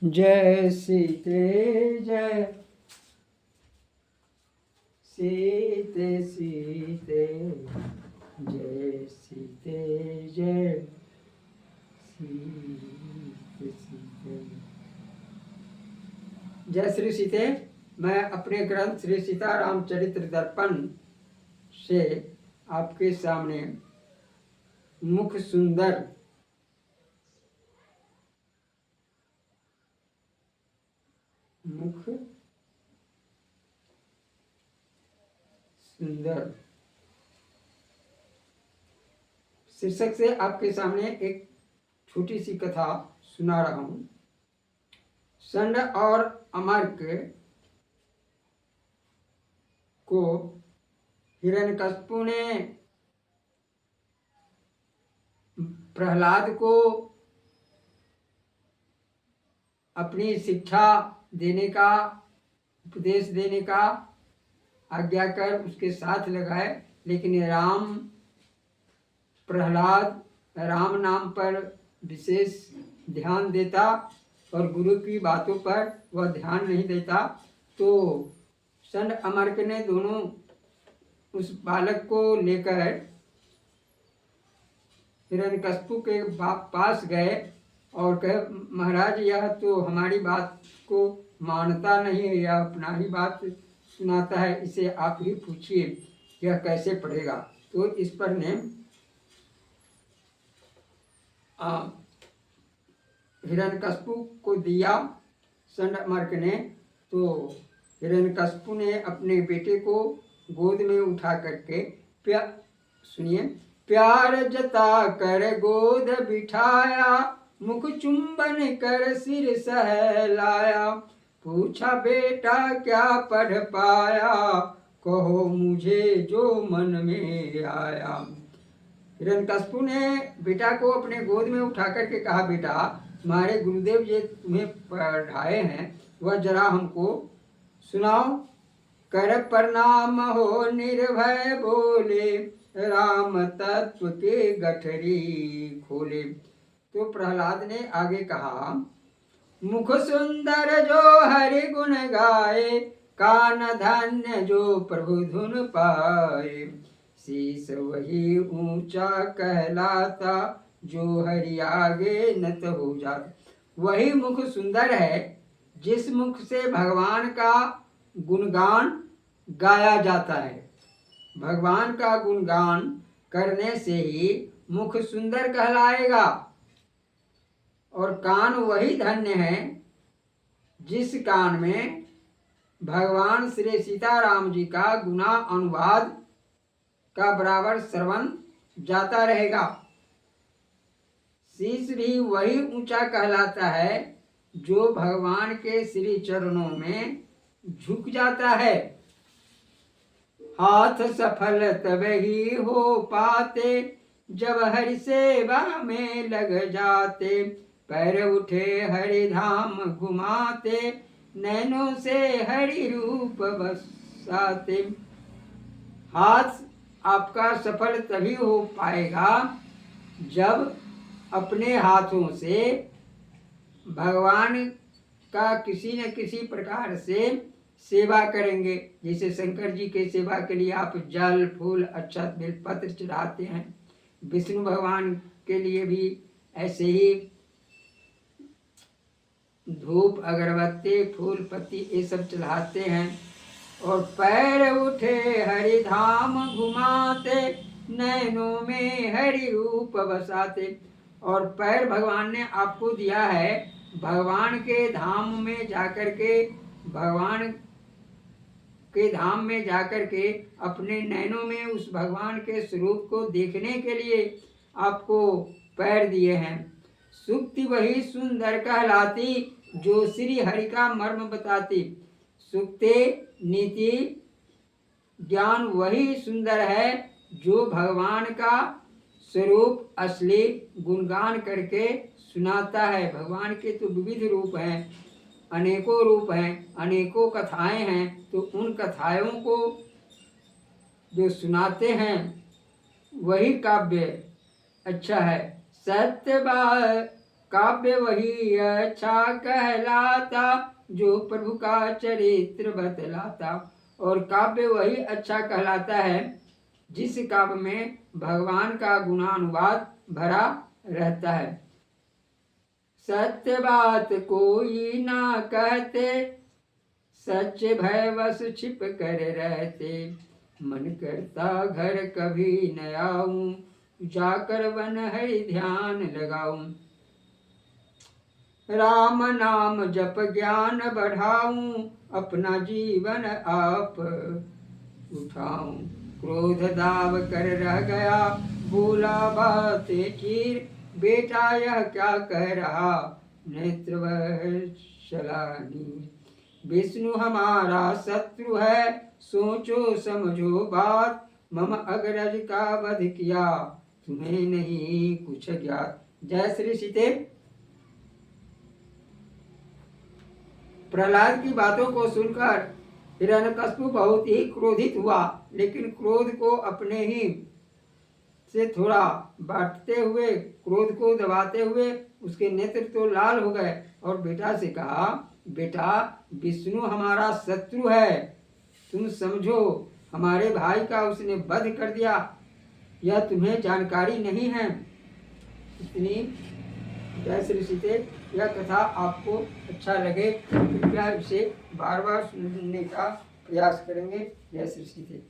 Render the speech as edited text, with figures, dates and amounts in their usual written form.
जय सीते जय सीते सीते जय सीते जय सीते सीते। जय श्री सीते। मैं अपने ग्रंथ श्री सीताराम चरित्र दर्पण से आपके सामने मुख सुंदर शीर्षक से आपके सामने एक छोटी सी कथा सुना रहा हूं। षंड और अमर्क को हिरण्यकश्यप ने प्रहलाद को अपनी शिक्षा देने का, उपदेश देने का आज्ञा कर उसके साथ लगाए, लेकिन राम प्रहलाद राम नाम पर विशेष ध्यान देता और गुरु की बातों पर वह ध्यान नहीं देता। तो षंड अमर्क ने दोनों उस बालक को लेकर हिरण्यकश्यप के पास गए और कहे, महाराज यह तो हमारी बात को मानता नहीं है, यह अपना ही बात सुनाता है, इसे आप ही पूछिए यह कैसे पढ़ेगा। तो इस पर ने हिरण्यकश्यप को दिया षंड अमर्क ने। तो हिरण्यकश्यप ने अपने बेटे को गोद में उठा करके सुनिए, प्यार जता कर गोद बिठाया, मुख चुंबन कर सिर सहलाया, पूछा बेटा क्या पढ़ पाया, कहो मुझे जो मन में आया। हिरण्यकश्यप ने बेटा को अपने गोद में उठा करके कहा, बेटा हमारे गुरुदेव ये तुम्हें पढ़ाए हैं वह जरा हमको सुनाओ। कर प्रणाम हो निर्भय बोले, राम तत्व के गठरी खोले। तो प्रहलाद ने आगे कहा, मुख सुंदर जो हरि गुण गाए, कान धन्य जो प्रभु धुन पाए, शीस वही ऊंचा कहलाता, जो हरि आगे नत हो जाता। वही मुख सुंदर है जिस मुख से भगवान का गुणगान गाया जाता है। भगवान का गुणगान करने से ही मुख सुंदर कहलाएगा। और कान वही धन्य है जिस कान में भगवान श्री सीताराम जी का गुना अनुवाद का बराबर श्रवण जाता रहेगा। शीश भी वही ऊंचा कहलाता है जो भगवान के श्री चरणों में झुक जाता है। हाथ सफल तब ही हो पाते, जब हरि सेवा में लग जाते, पैर उठे हरि धाम घुमाते, नैनों से हरि रूप बसाते। हाथ आपका सफल तभी हो पाएगा जब अपने हाथों से भगवान का किसी न किसी प्रकार से सेवा करेंगे। जैसे शंकर जी के सेवा के लिए आप जल फूल अक्षत बेलपत्र चढ़ाते हैं, विष्णु भगवान के लिए भी ऐसे ही धूप अगरबत्ती फूल पत्ती ये सब चढ़ाते हैं। और पैर उठे हरि धाम घुमाते, नैनों में हरि रूप बसाते। और पैर भगवान ने आपको दिया है भगवान के धाम में जाकर के, भगवान के धाम में जाकर के अपने नैनों में उस भगवान के स्वरूप को देखने के लिए आपको पैर दिए हैं। सुक्ति वही सुंदर कहलाती, जो श्री हरि का मर्म बताती। सुक्ति नीति ज्ञान वही सुंदर है जो भगवान का स्वरूप असली गुणगान करके सुनाता है। भगवान के तो विविध रूप हैं, अनेकों रूप हैं, अनेकों कथाएं हैं। तो उन कथाओं को जो सुनाते हैं वही काव्य अच्छा है। सत्य काव्य वही अच्छा कहलाता जो प्रभु का चरित्र बतलाता। और काव्य वही अच्छा कहलाता है जिस काव्य में भगवान का गुणानुवाद भरा रहता है। सत्य बात कोई ना कहते, सच्चे भय वश छिप कर रहते। मन करता घर कभी न आऊं, जाकर वन हरि ध्यान लगाऊं। राम नाम जप ज्ञान बढ़ाऊं, अपना जीवन आप उठाऊं। क्रोध दाव कर रह गया, बोला बातें चीर। बेटा यह क्या कह रहा, नेत्र वह शलानी। विष्णु हमारा शत्रु है, सोचो समझो बात। मम अग्रज का वध किया, तुम्हें नहीं कुछ ज्ञात। जय श्री सीते। प्रहलाद की बातों को सुनकर हिरण्यकश्यप बहुत ही क्रोधित हुआ, लेकिन क्रोध को अपने ही से थोड़ा बांटते हुए, क्रोध को दबाते हुए उसके नेत्र तो लाल हो गए और बेटा से कहा, बेटा विष्णु हमारा शत्रु है, तुम समझो हमारे भाई का उसने वध कर दिया, यह तुम्हें जानकारी नहीं है। इतनी जय श्री सीते। यह कथा आपको अच्छा लगे कृपया इसे बार बार सुनने का प्रयास करेंगे। जय श्री सीते।